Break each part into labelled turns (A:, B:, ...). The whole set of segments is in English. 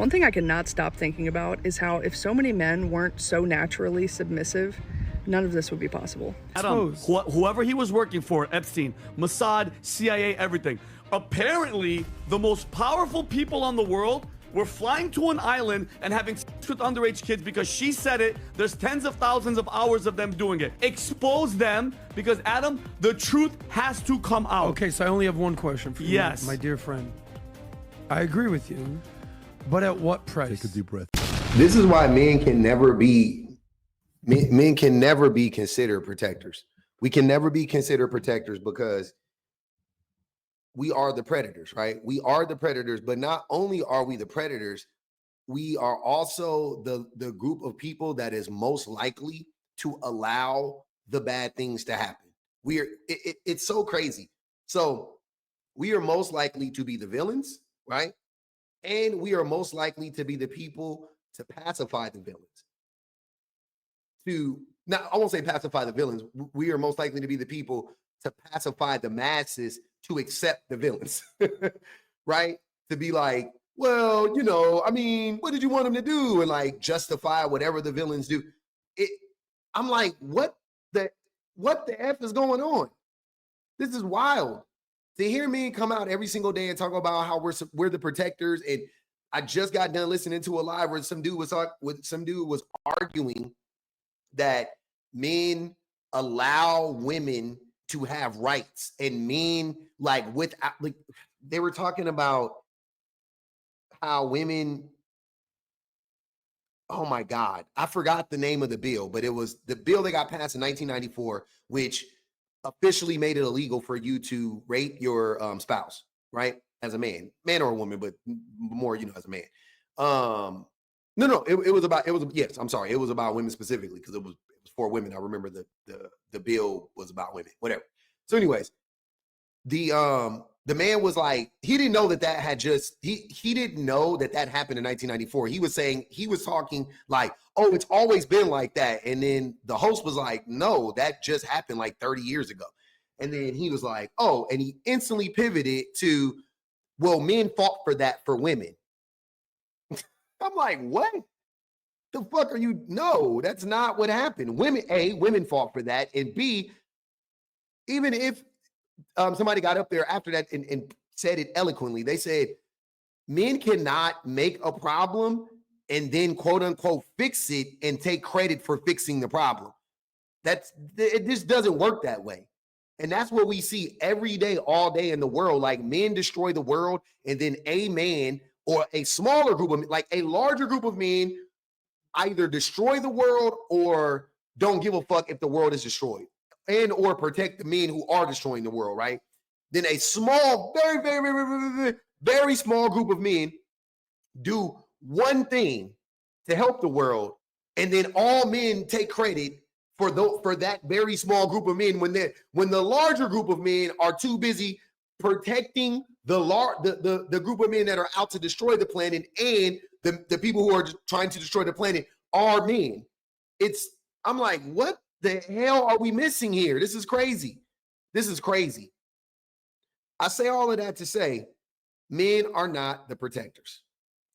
A: One thing I cannot stop thinking about is how if so many men weren't so naturally submissive, none of this would be possible.
B: Adam, whoever he was working for, Epstein, Mossad, CIA, everything. Apparently, the most powerful people on the world were flying to an island and having sex with underage kids because she said it. There's tens of thousands of hours of them doing it. Expose them because, Adam, the truth has to come out.
C: Okay, so I only have one question for you,
B: yes,
C: my dear friend. I agree with you, but at what price?
D: Take a deep breath.
E: This is why men can never be considered protectors. We can never be considered protectors because we are the predators, right? We are the predators, but not only are we the predators, we are also the group of people that is most likely to allow the bad things to happen. It's so crazy. So we are most likely to be the villains, right? And we are most likely to be the people to pacify the villains. Now, I won't say pacify the villains. We are most likely to be the people to pacify the masses to accept the villains, right? To be like, well, you know, I mean, what did you want them to do? And like justify whatever the villains do. I'm like, what the F is going on? This is wild. To hear me come out every single day and talk about how we're the protectors. And I just got done listening to a live where some dude was arguing that men allow women to have rights, and men they were talking about how women, oh my God, I forgot the name of the bill, but it was the bill that got passed in 1994, which officially made it illegal for you to rape your spouse, right? As a man or a woman, but more, as a man. It was about women specifically because it was for women. I remember the bill was about women, whatever. So anyways, the man was like, he didn't know that had just, he didn't know that happened in 1994. He was talking like, oh, it's always been like that. And then the host was like, no, that just happened like 30 years ago. And then he was like, oh, and he instantly pivoted to, well, men fought for that for women. I'm like, what? The fuck are you? No, that's not what happened. Women fought for that. And B, even if somebody got up there after that and said it eloquently, they said, men cannot make a problem and then quote unquote fix it and take credit for fixing the problem. It just doesn't work that way. And that's what we see every day, all day in the world. Like men destroy the world, and then a man or a smaller group of, like a larger group of men either destroy the world or don't give a fuck if the world is destroyed, and or protect the men who are destroying the world, right? Then a small, very, very, very, very, very, very small group of men do one thing to help the world, and then all men take credit for that very small group of men when the larger group of men are too busy protecting the group of men that are out to destroy the planet, and the people who are trying to destroy the planet are men. I'm like, what the hell are we missing here? This is crazy. This is crazy. I say all of that to say, men are not the protectors.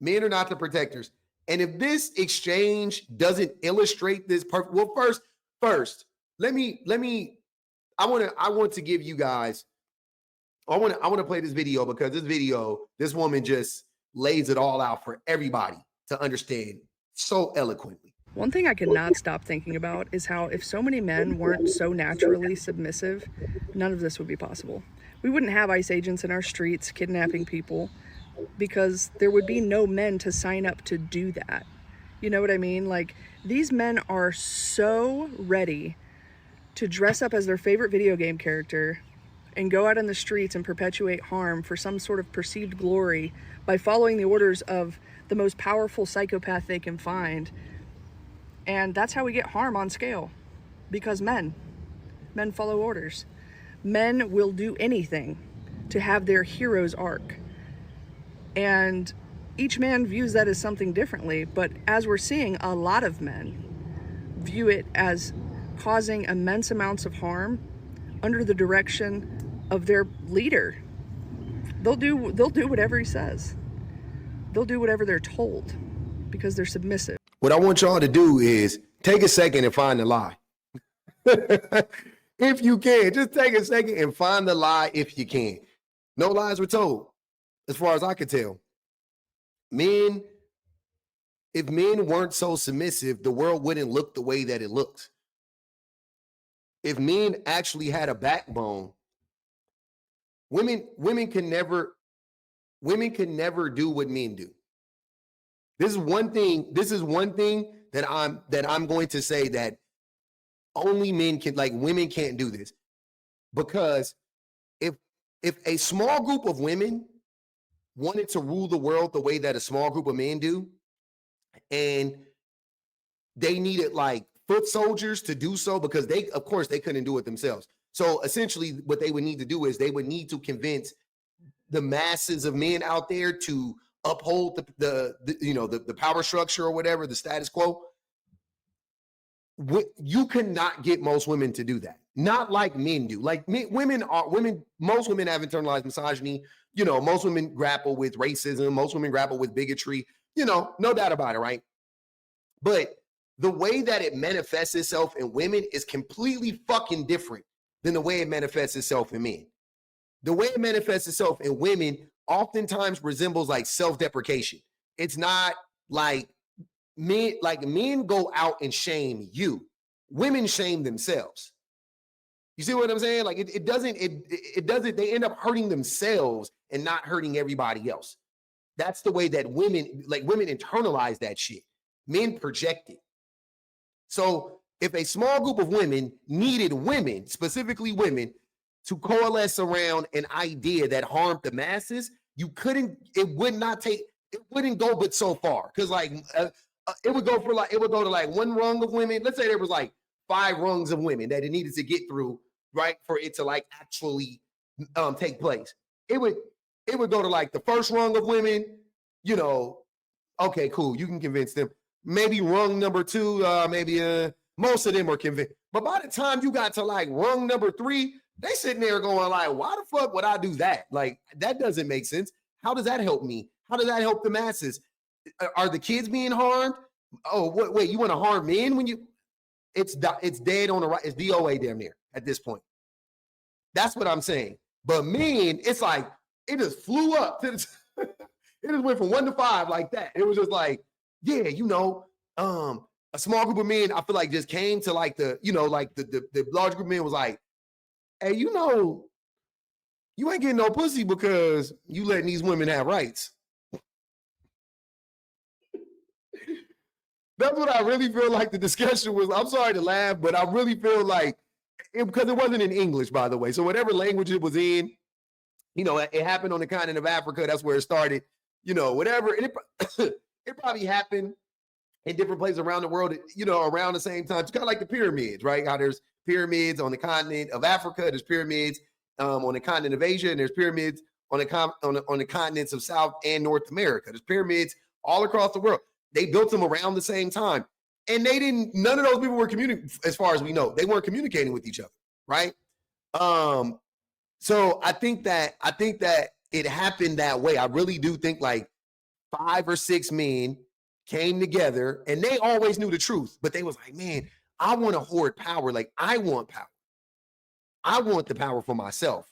E: Men are not the protectors. And if this exchange doesn't illustrate this perfect, well, first, I want to give you guys, I want to play this video because this woman just lays it all out for everybody to understand so eloquently.
A: One thing I cannot stop thinking about is how if so many men weren't so naturally submissive, none of this would be possible. We wouldn't have ICE agents in our streets kidnapping people because there would be no men to sign up to do that. You know what I mean? Like, these men are so ready to dress up as their favorite video game character and go out in the streets and perpetuate harm for some sort of perceived glory by following the orders of the most powerful psychopath they can find. And that's how we get harm on scale, because men follow orders. Men will do anything to have their hero's arc. And each man views that as something differently, but as we're seeing, a lot of men view it as causing immense amounts of harm under the direction of their leader. They'll do whatever he says. they'll do whatever they're told because they're submissive.
E: What I want y'all to do is take a second and find the lie. If you can, just take a second and find the lie if you can. No lies were told, as far as I could tell. Men, if men weren't so submissive, the world wouldn't look the way that it looks. If men actually had a backbone, women can never do what men do. This is one thing that I'm going to say that only men can, like women can't do this. Because if a small group of women wanted to rule the world the way that a small group of men do, and they needed like foot soldiers to do so, because of course they couldn't do it themselves. So essentially what they would need to do is they would need to convince the masses of men out there to uphold the power structure or whatever, the status quo. You cannot get most women to do that. Not like men do. Like most women have internalized misogyny. Most women grapple with racism. Most women grapple with bigotry. No doubt about it, right? But the way that it manifests itself in women is completely fucking different than the way it manifests itself in men. The way it manifests itself in women oftentimes resembles like self-deprecation. It's not like men go out and shame you. Women shame themselves. You see what I'm saying? Like it doesn't, they end up hurting themselves and not hurting everybody else. That's the way that women internalize that shit. Men project it. So if a small group of women needed women, specifically women, to coalesce around an idea that harmed the masses, it wouldn't go but so far. Because it would go to like one rung of women. Let's say there was like 5 rungs of women that it needed to get through, right, for it to like actually take place. It would go to like the first rung of women, okay, cool, you can convince them. Maybe rung number 2, most of them are convinced. But by the time you got to like rung number 3, they sitting there going like, why the fuck would I do that? Like, that doesn't make sense. How does that help me? How does that help the masses? Are the kids being harmed? Oh, wait, you want to harm men when you... It's dead on the right. It's DOA damn near at this point. That's what I'm saying. But men, it's like, it just flew up. It just went from 1 to 5 like that. It was just like, yeah, a small group of men, I feel like just came to like the large group of men was like, hey, you ain't getting no pussy because you letting these women have rights. That's what I really feel like the discussion was. I'm sorry to laugh, but I really feel like, because it wasn't in English, by the way. So whatever language it was in, it happened on the continent of Africa. That's where it started, whatever. And it probably happened in different places around the world, around the same time. It's kind of like the pyramids, right? How there's pyramids on the continent of Africa, there's pyramids on the continent of Asia, and there's pyramids on the continents of South and North America. There's pyramids all across the world. They built them around the same time, and none of those people were communicating, as far as we know. They weren't communicating with each other, right? So I think that it happened that way. I really do think like 5 or 6 men came together, and they always knew the truth, but they was like, man, I want to hoard power. Like, I want power. I want the power for myself.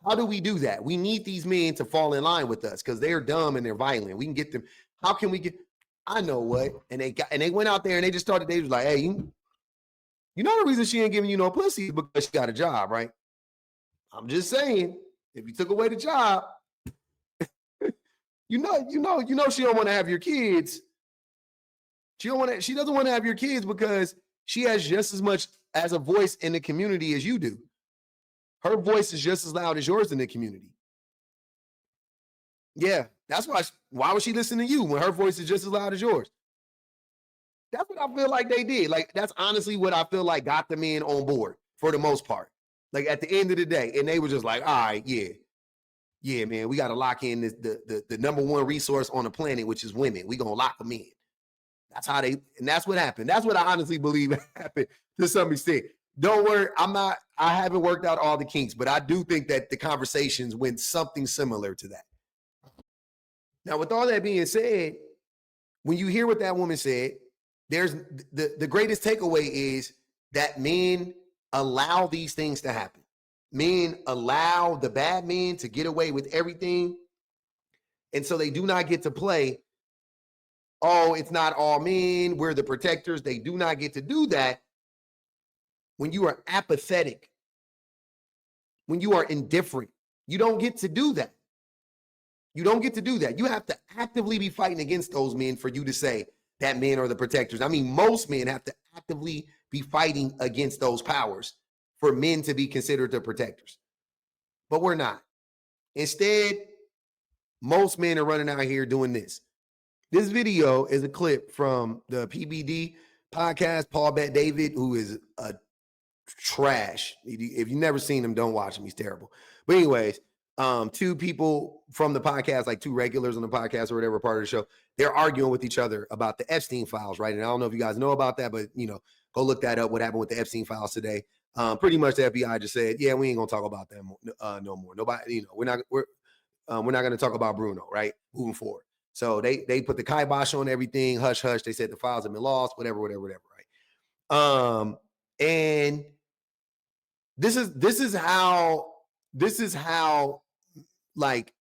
E: How do we do that? We need these men to fall in line with us because they're dumb and they're violent. We can get them. How can we get? I know what. And they went out there and they just started. They was like, hey, you know the reason she ain't giving you no pussy is because she got a job, right? I'm just saying, if you took away the job, you know she don't want to have your kids. She doesn't want to have your kids because she has just as much as a voice in the community as you do. Her voice is just as loud as yours in the community. Yeah, that's why would she listen to you when her voice is just as loud as yours? That's what I feel like they did. Like, that's honestly what I feel like got the men on board for the most part. Like, at the end of the day, and they were just like, all right, yeah, man, we got to lock in the number one resource on the planet, which is women. We gonna lock them in. That's how and that's what happened. That's what I honestly believe happened to some extent. Don't worry, I haven't worked out all the kinks, but I do think that the conversations went something similar to that. Now, with all that being said, when you hear what that woman said, there's the greatest takeaway is that men allow these things to happen. Men allow the bad men to get away with everything. And so they do not get to play, oh, it's not all men, we're the protectors. They do not get to do that when you are apathetic, when you are indifferent. You don't get to do that. You don't get to do that. You have to actively be fighting against those men for you to say that men are the protectors. I mean, most men have to actively be fighting against those powers for men to be considered the protectors. But we're not. Instead, most men are running out here doing this. This video is a clip from the PBD podcast, Paul Bet David, who is a trash. If you've never seen him, don't watch him. He's terrible. But anyways, two people from the podcast, like two regulars on the podcast or whatever part of the show, they're arguing with each other about the Epstein files, right? And I don't know if you guys know about that, but go look that up. What happened with the Epstein files today? Pretty much the FBI just said, yeah, we ain't gonna talk about them no more. Nobody, we're not gonna talk about Bruno, right? Moving forward. So they put the kibosh on everything, hush hush. They said the files have been lost, whatever, right? And this is how like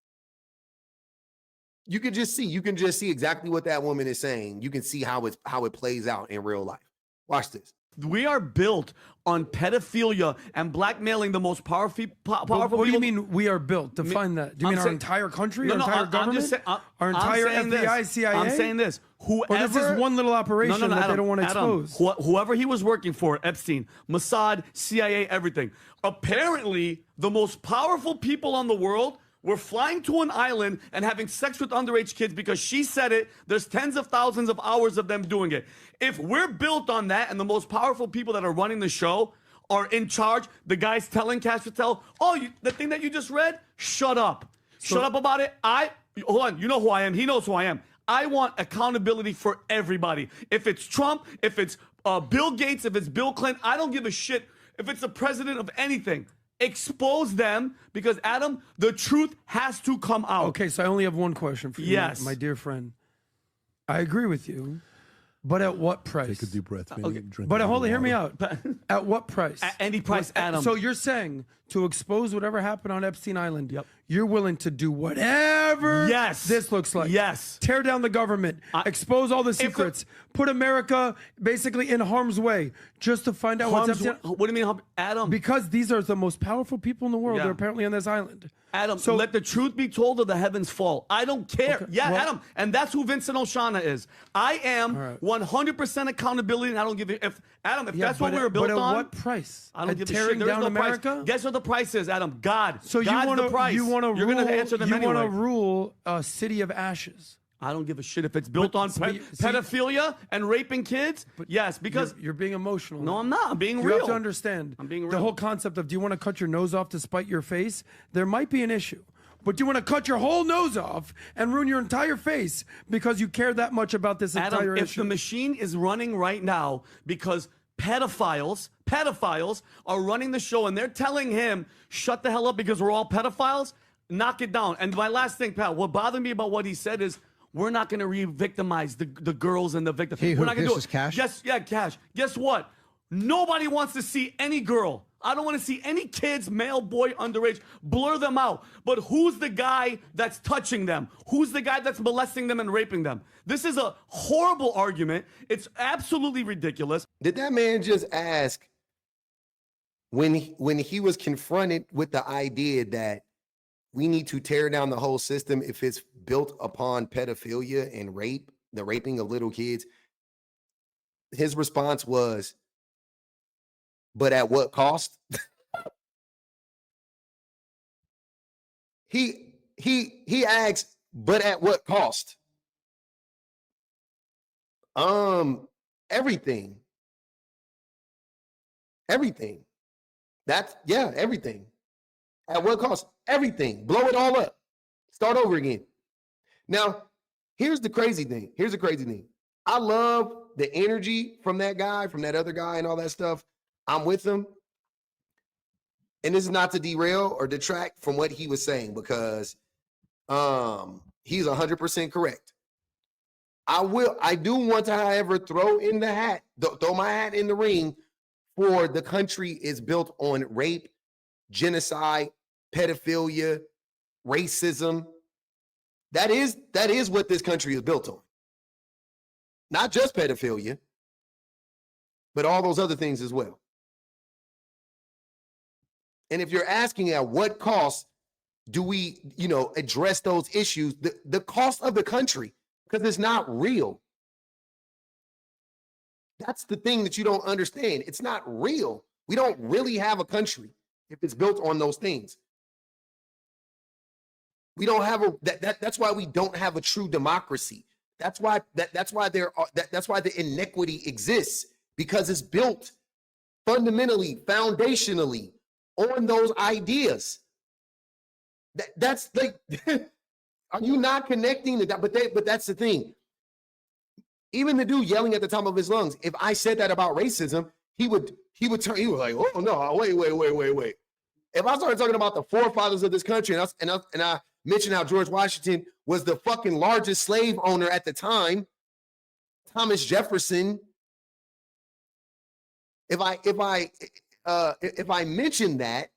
E: you can just see exactly what that woman is saying. You can see how it plays out in real life. Watch this.
B: We are built on pedophilia and blackmailing the most powerful
C: What do you
B: people.
C: mean we are built? Define that. Do you mean our entire country, our entire government, our
B: I'm
C: entire
B: saying
C: FBI,
B: this.
C: CIA?
B: I'm saying this. Whoever,
C: Or this is one little operation that
B: Adam,
C: they don't want to expose.
B: Whoever he was working for, Epstein, Mossad, CIA, everything. Apparently, the most powerful people on the world were flying to an island and having sex with underage kids because she said it. There's tens of thousands of hours of them doing it. If we're built on that and the most powerful people that are running the show are in charge, the guys telling Cash Patel, the thing that you just read, shut up. Shut up about it. Hold on, you know who I am. He knows who I am. I want accountability for everybody. If it's Trump, if it's Bill Gates, if it's Bill Clinton, I don't give a shit if it's the president of anything. Expose them because, Adam, the truth has to come out.
C: Okay, so I only have one question for you, my dear friend. I agree with you, but at what price?
D: Take a deep breath.
C: Okay. But hold on, hear me out. At what price?
B: At any price, Adam.
C: So you're saying to expose whatever happened on Epstein Island, you're willing to do whatever this looks like.
B: Yes.
C: Tear down the government, expose all the secrets, put America basically in harm's way just to find out what's Epstein.
B: What do you mean, Adam?
C: Because these are the most powerful people in the world.
B: Yeah.
C: They're apparently on this island.
B: Adam, so let the truth be told or the heavens fall. I don't care. Okay, Adam, and that's who Vincent O'Shana is. I am 100% accountability, and I don't give a if that's what we were built on.
C: But at what price?
B: I don't give a shit.
C: Tearing down America?
B: Price. Guess what the price is, Adam? God.
C: So
B: God's the price.
C: You're going to
B: answer them anyway.
C: You want to rule a city of ashes.
B: I don't give a shit if it's built on pedophilia and raping kids. But yes, because
C: you're being emotional.
B: No, I'm not. I'm being real.
C: You have to understand.
B: I'm being real.
C: The whole concept of do you want to cut your nose off to spite your face? There might be an issue. But do you want to cut your whole nose off and ruin your entire face because you care that much about this entire issue?
B: If the machine is running right now because pedophiles are running the show and they're telling him, shut the hell up because we're all pedophiles, knock it down. And my last thing, pal, what bothered me about what he said is, we're not going to re-victimize the girls and the victims. We're not going to do it.
D: Cash?
B: Cash. Guess what? Nobody wants to see any girl. I don't want to see any kids, male, boy, underage. Blur them out. But who's the guy that's touching them? Who's the guy that's molesting them and raping them? This is a horrible argument. It's absolutely ridiculous.
E: Did that man just ask when he was confronted with the idea that we need to tear down the whole system if it's built upon pedophilia and rape, the raping of little kids? His response was, but at what cost? He asked, but at what cost? Everything. Everything. Everything. At what cost? Everything. Blow it all up. Start over again. Now, here's the crazy thing. I love the energy from that guy, from that other guy and all that stuff. I'm with him. And this is not to derail or detract from what he was saying because He's 100% correct. I do want to, however, throw my hat in the ring for the country is built on rape, genocide, pedophilia, racism. That is what this country is built on. Not just pedophilia, but all those other things as well. And if you're asking at what cost do we, address those issues, the cost of the country, because it's not real. That's the thing that you don't understand. It's not real. We don't really have a country if it's built on those things. We don't have that's why we don't have a true democracy. That's why that's why the inequity exists, because it's built fundamentally, foundationally on those ideas. That's like, are you not connecting the dots? But that's the thing. Even the dude yelling at the top of his lungs, if I said that about racism, he would turn. He was like, oh no, wait. If I started talking about the forefathers of this country, and I mentioned how George Washington was the fucking largest slave owner at the time, Thomas Jefferson. If I mention that,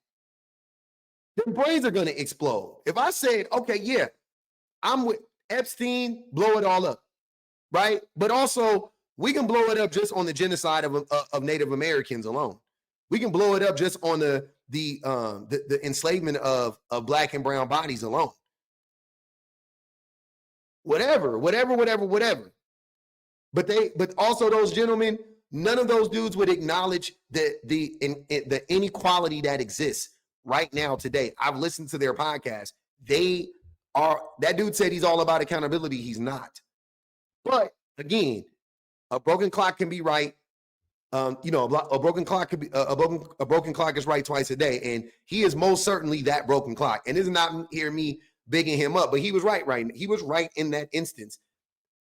E: their brains are going to explode. If I said, okay, yeah, I'm with Epstein, blow it all up, right? But also, we can blow it up just on the genocide of Native Americans alone. We can blow it up just on the enslavement of Black and brown bodies alone. Whatever. But also those gentlemen, none of those dudes would acknowledge the inequality that exists right now today. I've listened to their podcast. That dude said he's all about accountability. He's not. But again, a broken clock can be right. A broken clock could be a broken clock is right twice a day, and he is most certainly that broken clock. And this is not hear me bigging him up, but he was right. He was right in that instance.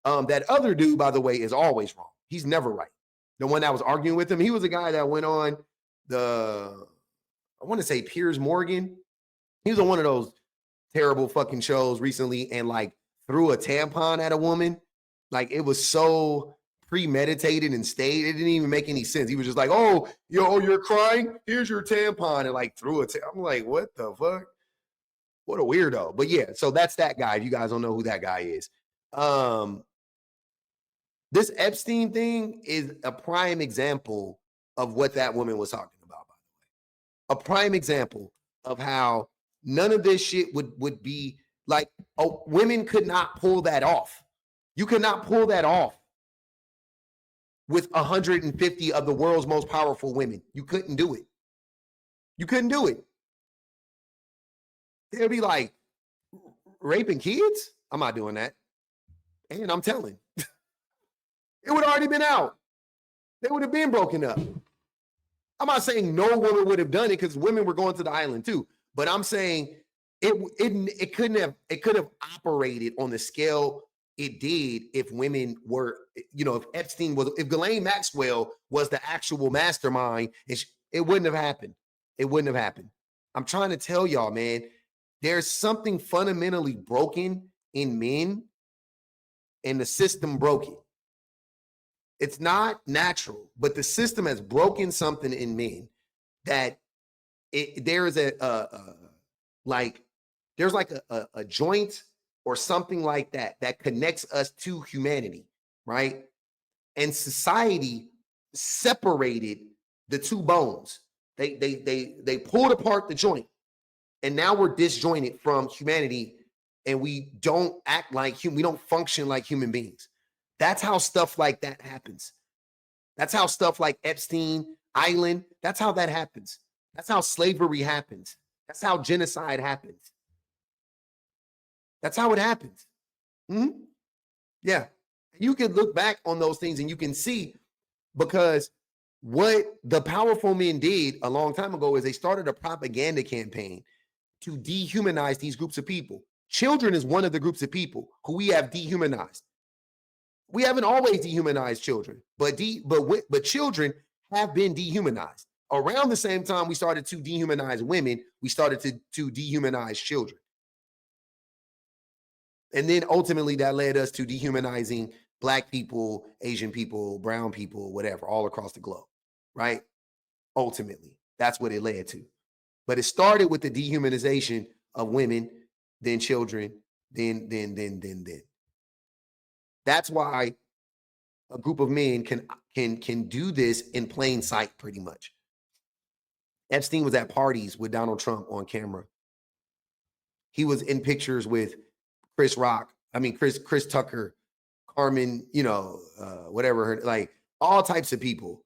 E: That other dude, by the way, is always wrong. He's never right. The one that was arguing with him, he was a guy that went on I want to say Piers Morgan. He was on one of those terrible fucking shows recently and like threw a tampon at a woman. Like it was so premeditated and staged. It didn't even make any sense. He was just like, oh, you're crying? Here's your tampon. And like threw it. I'm like, what the fuck? What a weirdo. But yeah, so that's that guy. If you guys don't know who that guy is. This Epstein thing is a prime example of what that woman was talking about, by the way. A prime example of how none of this shit would be like, women could not pull that off. You could not pull that off with 150 of the world's most powerful women. You couldn't do it. You couldn't do it. They'll be like, raping kids? I'm not doing that. And I'm telling. It would have already been out. They would have been broken up. I'm not saying no woman would have done it because women were going to the island too. But I'm saying it could have operated on the scale it did if women were, if Ghislaine Maxwell was the actual mastermind, it wouldn't have happened. It wouldn't have happened. I'm trying to tell y'all, man, there's something fundamentally broken in men and the system broke it. It's not natural, but the system has broken something in men that there's a joint or something like that connects us to humanity, right? And society separated the two bones. They pulled apart the joint, and now we're disjointed from humanity, and we don't act like we don't function like human beings. That's how stuff like that happens. That's how stuff like Epstein Island, that's how that happens. That's how slavery happens. That's how genocide happens. That's how it happens. Mm-hmm. Yeah. You can look back on those things and you can see, because what the powerful men did a long time ago is they started a propaganda campaign to dehumanize these groups of people. Children is one of the groups of people who we have dehumanized. We haven't always dehumanized children, but children have been dehumanized. Around the same time we started to dehumanize women, we started to dehumanize children. And then ultimately that led us to dehumanizing Black people, Asian people, brown people, whatever, all across the globe, right? Ultimately, that's what it led to. But it started with the dehumanization of women, then children, then. That's why a group of men can do this in plain sight, pretty much. Epstein was at parties with Donald Trump on camera. He was in pictures with Chris Tucker, Carmen, whatever, like all types of people.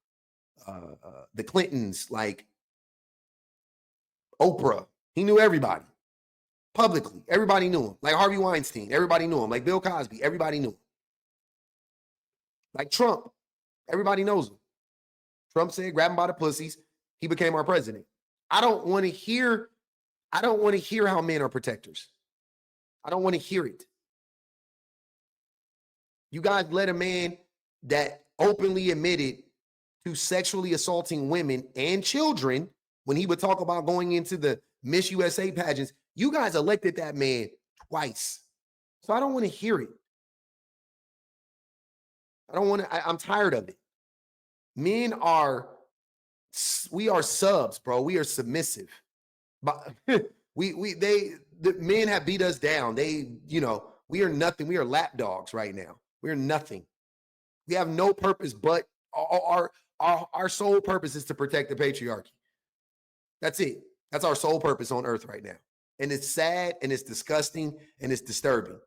E: The Clintons, like Oprah. He knew everybody publicly. Everybody knew him. Like Harvey Weinstein, everybody knew him. Like Bill Cosby, everybody knew him. Like Trump, everybody knows him. Trump said, grab him by the pussies. He became our president. I don't want to hear how men are protectors. I don't want to hear it. You guys let a man that openly admitted to sexually assaulting women and children when he would talk about going into the Miss USA pageants, you guys elected that man twice. So I don't want to hear it. I'm tired of it. We are subs, bro. We are submissive. But the men have beat us down. We are nothing. We are lap dogs right now. We are nothing. We have no purpose, but our sole purpose is to protect the patriarchy. That's it. That's our sole purpose on earth right now. And it's sad and it's disgusting and it's disturbing.